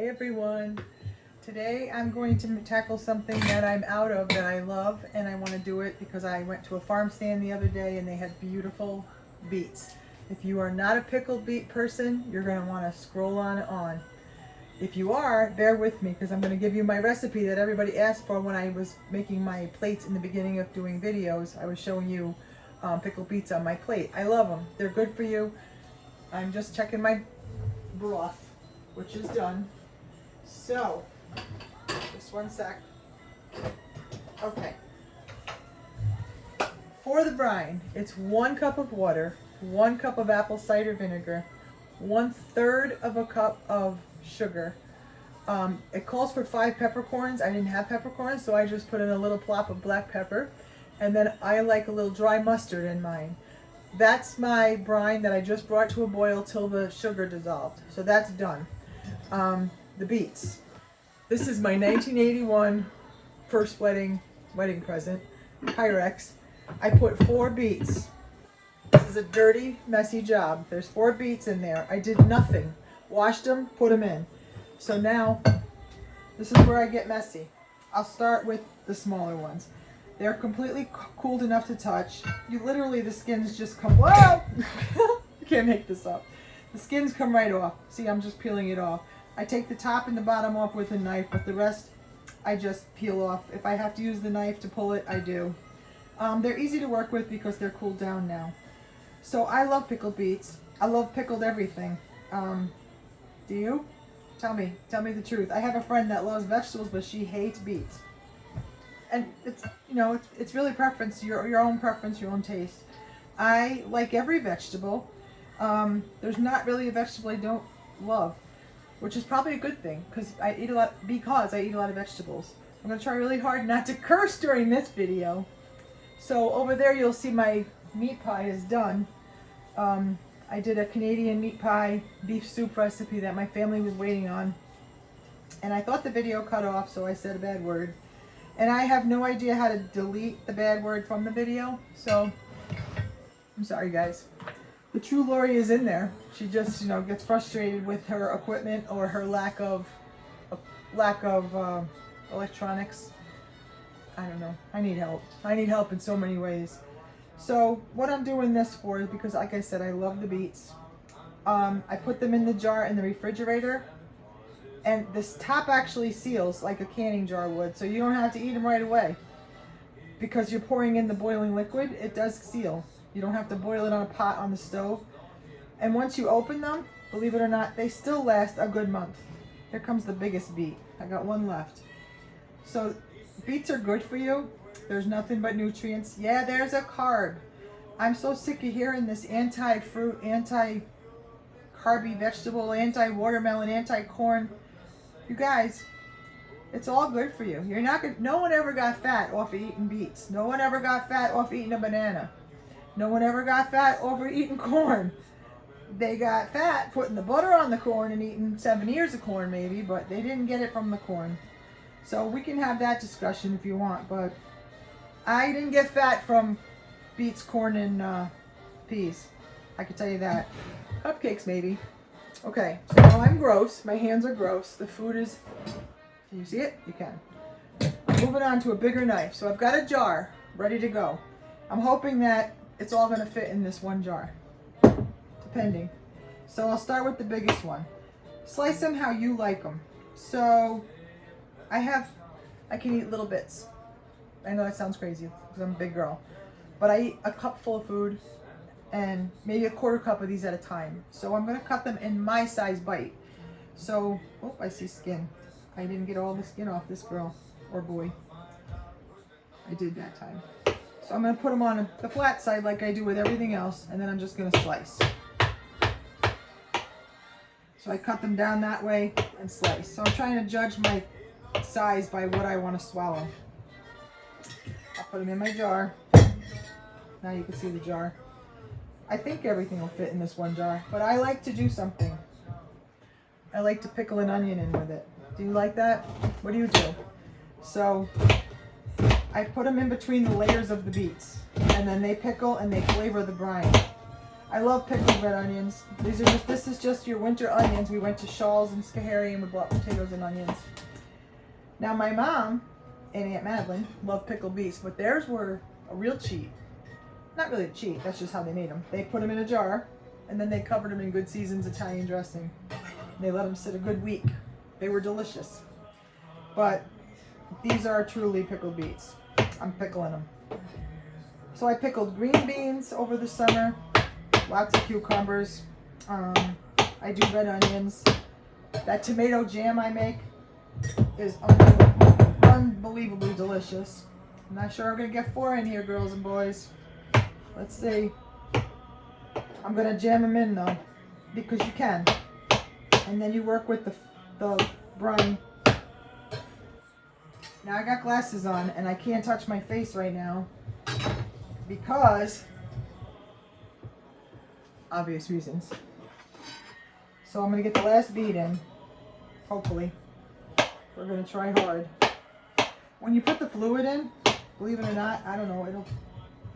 Hey everyone, today I'm going to tackle something that I'm out of that I love, and I want to do it because I went to a farm stand the other day and they had beautiful beets. If you are not a pickled beet person, you're going to want to scroll on. If you are, bear with me because I'm going to give you my recipe that everybody asked for when I was making my plates in the beginning of doing videos. I was showing you pickled beets on my plate. I love them. They're good for you. I'm just checking my broth, which is done. So, just one sec. Okay. For the brine, it's 1 cup of water, 1 cup of apple cider vinegar, 1/3 of a cup of sugar. It calls for 5 peppercorns. I didn't have peppercorns, so I just put in a little plop of black pepper. And then I like a little dry mustard in mine. That's my brine that I just brought to a boil till the sugar dissolved. So that's done. The beets. This is my 1981 first wedding present, Pyrex. I put 4 beets. This is a dirty, messy job. There's 4 beets in there. I did nothing. Washed them, put them in. So now, this is where I get messy. I'll start with the smaller ones. They're completely cooled enough to touch. You literally, the skins just come, whoa! You can't make this up. The skins come right off. See, I'm just peeling it off. I take the top and the bottom off with a knife, but the rest I just peel off. If I have to use the knife to pull it, I do. They're easy to work with because they're cooled down now. So I love pickled beets. I love pickled everything. Do you? Tell me the truth. I have a friend that loves vegetables, but she hates beets. And it's, you know, it's really preference, your own preference, your own taste. I like every vegetable. There's not really a vegetable I don't love, which is probably a good thing because I eat a lot of vegetables. I'm going to try really hard not to curse during this video. So over there you'll see my meat pie is done. I did a Canadian meat pie beef soup recipe that my family was waiting on. And I thought the video cut off, so I said a bad word. And I have no idea how to delete the bad word from the video, so I'm sorry guys. The true Lori is in there. She just, gets frustrated with her equipment or her lack of electronics. I don't know. I need help. I need help in so many ways. So what I'm doing this for is because, like I said, I love the beets. I put them in the jar in the refrigerator, and this top actually seals like a canning jar would, so you don't have to eat them right away. Because you're pouring in the boiling liquid, it does seal. You don't have to boil it on a pot on the stove. And once you open them, believe it or not, they still last a good month. Here comes the biggest beet. I got one left. So beets are good for you. There's nothing but nutrients. Yeah, there's a carb. I'm so sick of hearing this anti-fruit, anti-carby vegetable, anti-watermelon, anti-corn. You guys, it's all good for you. You're not gonna, no one ever got fat off of eating beets. No one ever got fat off eating a banana. No one ever got fat over eating corn. They got fat putting the butter on the corn and eating 7 ears of corn maybe, but they didn't get it from the corn. So we can have that discussion if you want, but I didn't get fat from beets, corn, and peas. I can tell you that. Cupcakes maybe. Okay, so now I'm gross. My hands are gross. The food is, can you see it? You can. I'm moving on to a bigger knife. So I've got a jar ready to go. I'm hoping that it's all going to fit in this one jar, depending. So I'll start with the biggest one. Slice them how you like them. So I can eat little bits. I know that sounds crazy because I'm a big girl, but I eat a cup full of food and maybe a 1/4 cup of these at a time. So I'm going to cut them in my size bite. So, oh, I see skin. I didn't get all the skin off this girl or boy. I did that time. So I'm going to put them on the flat side like I do with everything else, and then I'm just going to slice. So I cut them down that way and slice. So I'm trying to judge my size by what I want to swallow. I'll put them in my jar. Now you can see the jar. I think everything will fit in this one jar, but I like to do something. I like to pickle an onion in with it. Do you like that? What do you do? So I put them in between the layers of the beets, and then they pickle and they flavor the brine. I love pickled red onions. This is just your winter onions. We went to Shaw's and Skahari and we bought potatoes and onions. Now my mom and Aunt Madeline love pickled beets, but theirs were a real cheat. Not really a cheat, that's just how they made them. They put them in a jar and then they covered them in Good Season's Italian dressing. They let them sit a good week. They were delicious. But these are truly pickled beets. I'm pickling them. So I pickled green beans over the summer, lots of cucumbers. I do red onions. That tomato jam I make is unbelievably delicious. I'm not sure I'm going to get 4 in here, girls and boys. Let's see. I'm going to jam them in though, because you can. And then you work with the brine. Now I got glasses on and I can't touch my face right now because obvious reasons. So I'm going to get the last beet in, hopefully. We're going to try hard. When you put the fluid in, believe it or not, I don't know, it'll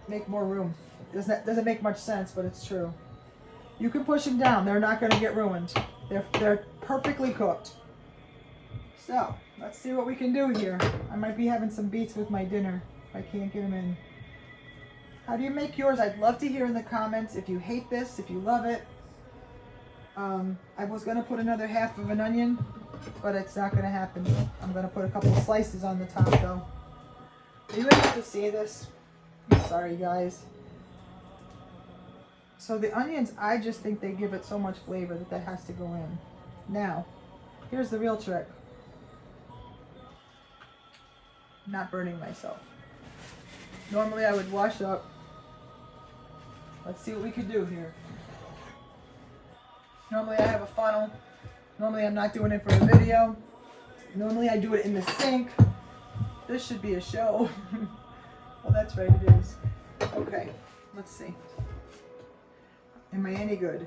make more room. It doesn't make much sense, but it's true. You can push them down. They're not going to get ruined. They're perfectly cooked. So, let's see what we can do here. I might be having some beets with my dinner if I can't get them in. How do you make yours? I'd love to hear in the comments if you hate this, if you love it. I was going to put another half of an onion, but it's not going to happen. I'm going to put a couple of slices on the top though. Are you able to see this? I'm sorry guys. So the onions, I just think they give it so much flavor that has to go in. Now, here's the real trick. Not burning myself. Normally I would wash up. Let's see what we could do here. Normally I have a funnel. Normally I'm not doing it for a video. Normally I do it in the sink. This should be a show. Well, that's right, it is. Okay, let's see. Am I any good?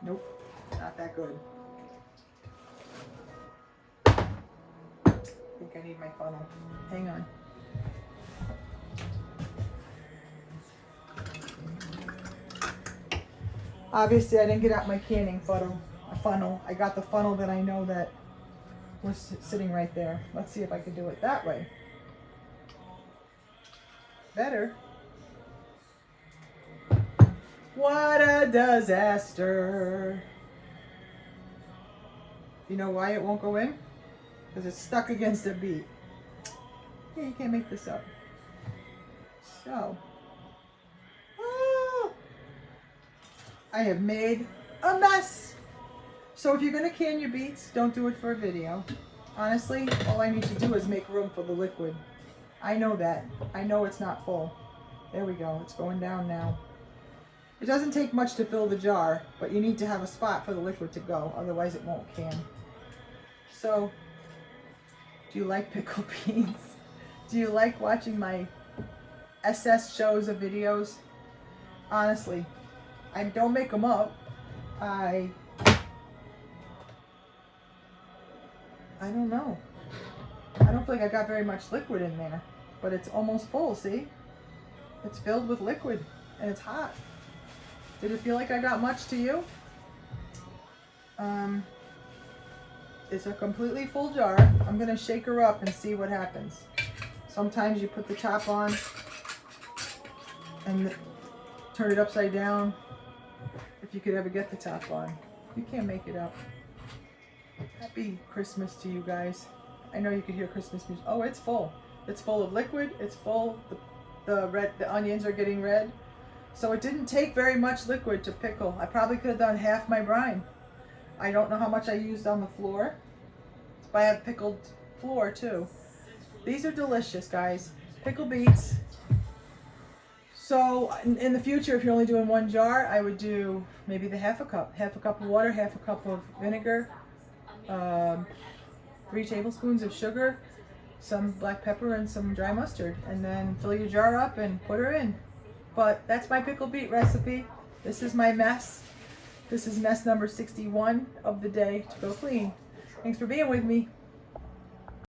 Nope, not that good. I think I need my funnel. Hang on. Obviously, I didn't get out my canning funnel. I got the funnel that I know that was sitting right there. Let's see if I can do it that way. Better. What a disaster. You know why it won't go in? Because it's stuck against a beet. Yeah, you can't make this up. So, I have made a mess. So if you're going to can your beets, don't do it for a video. Honestly, all I need to do is make room for the liquid. I know that. I know it's not full. There we go. It's going down now. It doesn't take much to fill the jar, but you need to have a spot for the liquid to go. Otherwise it won't can. So, do you like pickled beans? Do you like watching my SS shows of videos? Honestly, I don't make them up. I don't know. I don't feel like I got very much liquid in there, but it's almost full, see? It's filled with liquid and it's hot. Did it feel like I got much to you? It's a completely full jar. I'm gonna shake her up and see what happens. Sometimes you put the top on and turn it upside down. If you could ever get the top on. You can't make it up. Happy Christmas to you guys. I know you could hear Christmas music. Oh, it's full. It's full of liquid. It's full. The onions are getting red. So it didn't take very much liquid to pickle. I probably could have done half my brine. I don't know how much I used on the floor. But I have pickled floor too. These are delicious, guys. Pickled beets. So in the future, if you're only doing one jar, I would do maybe the half a cup of water, half a cup of vinegar, 3 tablespoons of sugar, some black pepper and some dry mustard, and then fill your jar up and put her in. But that's my pickled beet recipe. This is my mess. This is mess number 61 of the day to go clean. Thanks for being with me.